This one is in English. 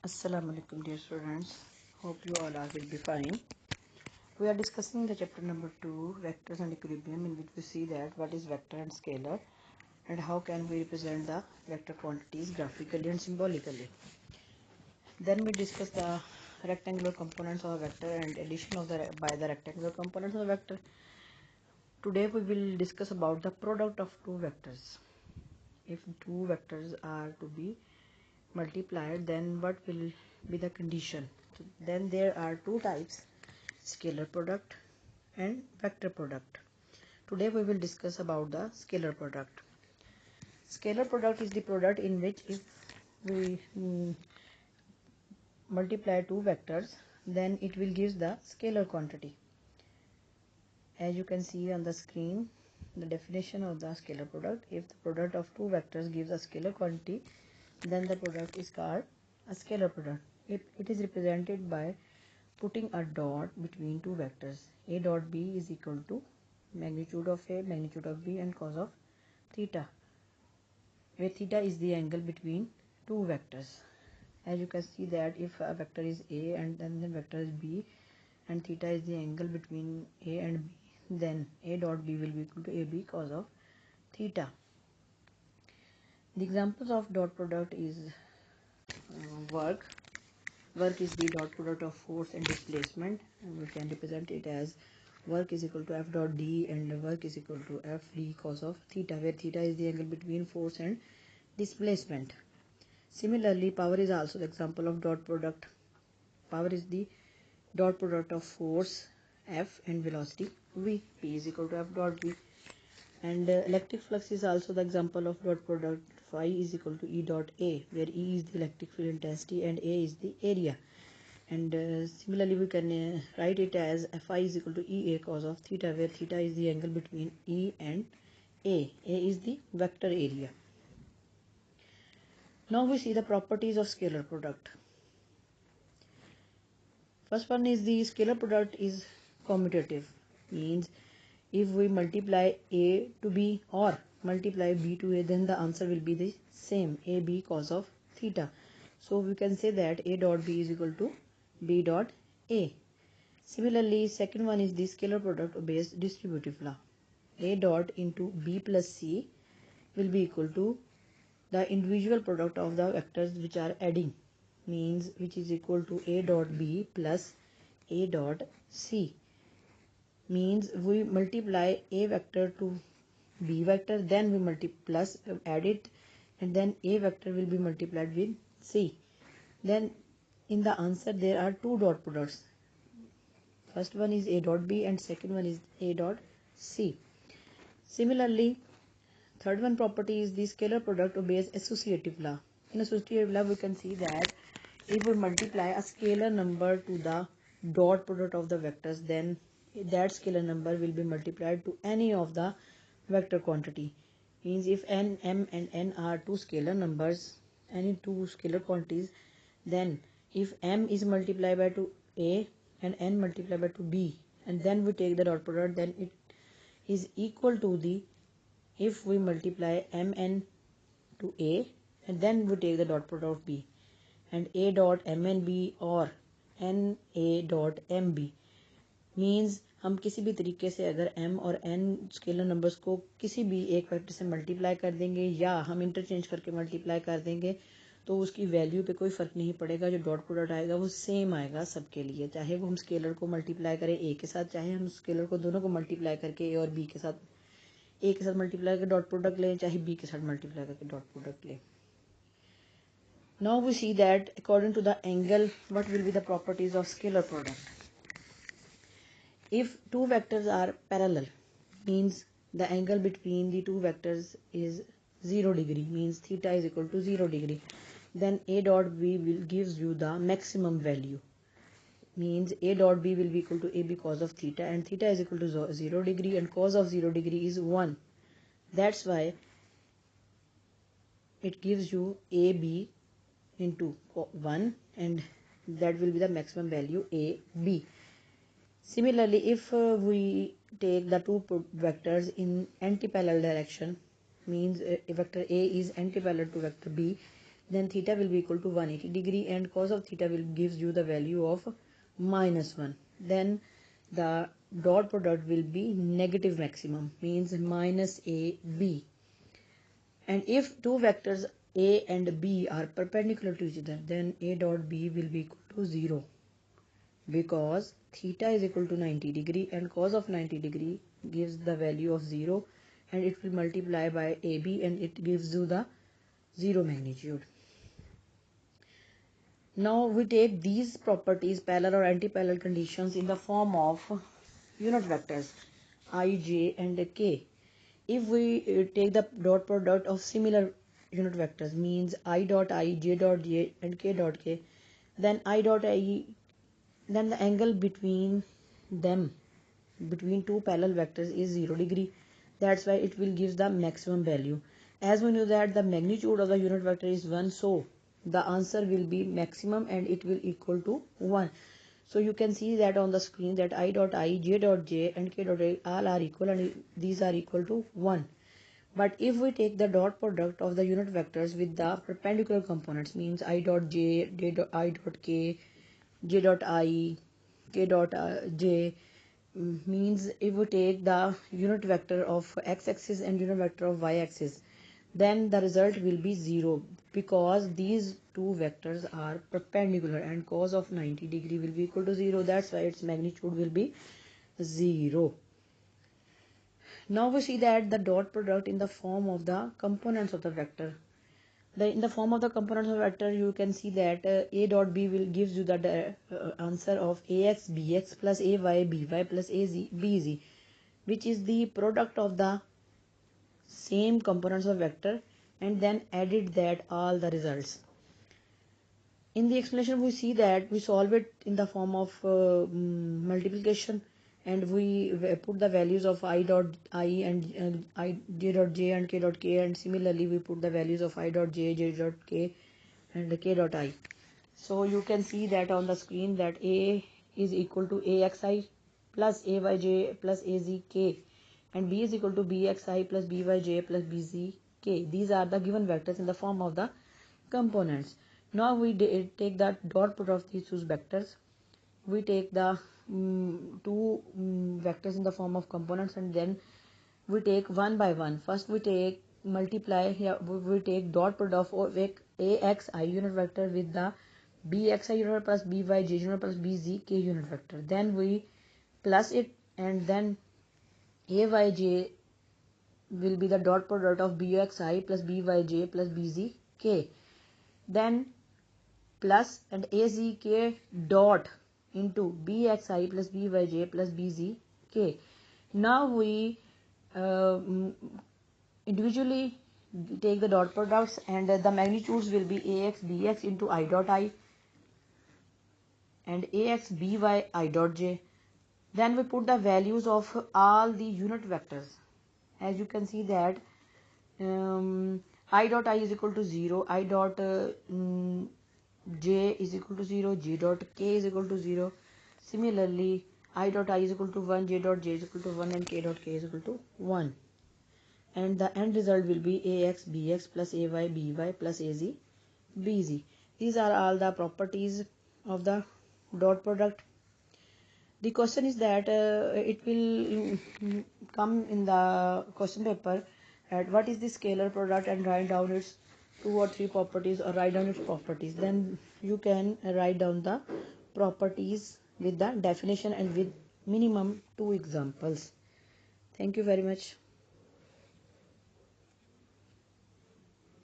Assalamu alaikum dear students. Hope you all are will be fine. We are discussing the chapter number 2, vectors and equilibrium, in which we see that what is vector and scalar and how can we represent the vector quantities graphically and symbolically. Then we discuss the rectangular components of a vector and addition of by the rectangular components of a vector. Today we will discuss about the product of two vectors. If two vectors are to be multiplied, then what will be the condition? So then there are two types, scalar product and vector product. Today we will discuss about the scalar product. Scalar product is the product in which if we multiply two vectors, then it will give the scalar quantity. As you can see on the screen, the definition of the scalar product: if the product of two vectors gives a scalar quantity, then the product is called a scalar product. It is represented by putting a dot between two vectors. A dot b is equal to magnitude of A, magnitude of B, and cos of theta, where theta is the angle between two vectors. As you can see that if a vector is A and then the vector is B and theta is the angle between A and B, then A dot B will be equal to AB cos of theta. The examples of dot product is work. Work is the dot product of force and displacement, and we can represent it as work is equal to F dot D and work is equal to F D cos of theta, where theta is the angle between force and displacement. Similarly, power is also the example of dot product. Power is the dot product of force F and velocity V. P is equal to F dot V. And electric flux is also the example of dot product. Phi is equal to E dot A, where E is the electric field intensity and A is the area. And similarly, we can write it as Phi is equal to EA cos of theta, where theta is the angle between E and A. A is the vector area. Now we see the properties of scalar product. First one is the scalar product is commutative, means if we multiply A to B or multiply B to A, then the answer will be the same, AB cos of theta. So we can say that A dot B is equal to B dot A. Similarly, second one is the scalar product obeys distributive law. A dot into B plus C will be equal to the individual product of the vectors which are adding, means which is equal to A dot B plus A dot C. Means we multiply A vector to B vector, then we add it, and then A vector will be multiplied with C. Then in the answer there are two dot products. First one is A dot B and second one is A dot C. Similarly, third one property is the scalar product obeys associative law. In associative law, we can see that if we multiply a scalar number to the dot product of the vectors, then that scalar number will be multiplied to any of the vector quantity. Means if n, m and n are two scalar numbers, any two scalar quantities, then if m is multiplied by to A and n multiplied by to B, and then we take the dot product, then it is equal to the, if we multiply mn to A and then we take the dot product of B, and A dot mnb or n A dot mb, means हम किसी भी तरीके से अगर m और n scalar numbers को किसी भी एक वेक्टर से मल्टीप्लाई कर देंगे या हम इंटरचेंज करके मल्टीप्लाई कर देंगे, तो उसकी वैल्यू पे कोई फ़र्क नहीं पड़ेगा. जो डॉट प्रोडक्ट आएगा वो सेम आएगा सबके लिए, चाहे वो हम स्केलर को मल्टीप्लाई करें ए के साथ, चाहे हम स्केलर को दोनों को मल्टीप्लाई करके ए और बी के साथ, ए के साथ मल्टीप्लाई करके डॉट प्रोडक्ट लें, चाहे बी के साथ मल्टीप्लाई करके डॉट प्रोडक्ट लें. Now we see that according to the angle, what will be the properties of scalar product. If two vectors are parallel, means the angle between the two vectors is 0 degree, means theta is equal to 0 degree, then A dot B will gives you the maximum value, means A dot B will be equal to AB cos of theta, and theta is equal to 0 degree and cos of 0 degree is 1. That's why it gives you AB into 1, and that will be the maximum value AB. Similarly, if we take the two vectors in antiparallel direction, means vector A is antiparallel to vector B, then theta will be equal to 180 degree, and cos of theta will gives you the value of -1. Then the dot product will be negative maximum, means minus AB. And if two vectors A and B are perpendicular to each other, then A dot B will be equal to 0, because theta is equal to 90 degree and cos of 90 degree gives the value of 0, and it will multiply by AB and it gives you the 0 magnitude. Now we take these properties, parallel or anti-parallel conditions, in the form of unit vectors I, j and k. If we take the dot product of similar unit vectors, means I dot I, j dot j and k dot k, then I dot I, then the angle between them, between two parallel vectors, is 0 degree. That's why it will give the maximum value. As we know that the magnitude of the unit vector is 1, so the answer will be maximum and it will equal to 1. So you can see that on the screen that I dot I, j dot j and k dot I all are equal, and these are equal to 1. But if we take the dot product of the unit vectors with the perpendicular components, means I dot j, I dot k, j dot I, k dot j, means if we take the unit vector of x-axis and unit vector of y-axis, then the result will be 0, because these two vectors are perpendicular and cos of 90 degree will be equal to 0. That's why its magnitude will be 0. Now we see that the dot product in the form of the components of the vector. In the form of the components of vector, you can see that A dot B will gives you the answer of AX BX plus AY BY plus AZ BZ, which is the product of the same components of vector, and then added that all the results. In the explanation, we see that we solve it in the form of multiplication, and we put the values of I dot I and I j dot j and k dot k, and similarly we put the values of I dot j, j dot k and k dot I. So you can see that on the screen that A is equal to AXI plus AYJ plus AZK, and B is equal to BXI plus BYJ plus BZK. These are the given vectors in the form of the components. Now we take the dot product of these two vectors. We take the two vectors in the form of components, and then we take one by one. First we take multiply here, we take dot product of AXI unit vector with the BXI unit plus BYJ unit plus BZK unit vector. Then we plus it, and then AYJ will be the dot product of BXI plus BYJ plus BZK. Then plus and AZK dot into BXI plus BYJ plus BZK. Now we individually take the dot products, and the magnitudes will be AX BX into I dot I and AX BY I dot J. Then we put the values of all the unit vectors. As you can see that I dot I is equal to 0, I dot j is equal to 0, j dot k is equal to 0. Similarly, I dot I is equal to 1, j dot j is equal to 1 and k dot k is equal to 1. And the end result will be AX BX plus AY BY plus AZ BZ. These are all the properties of the dot product. The question is that it will come in the question paper at what is the scalar product, and write down its 2 or 3 properties, or write down its properties. Then you can write down the properties with the definition and with minimum 2 examples. Thank you very much.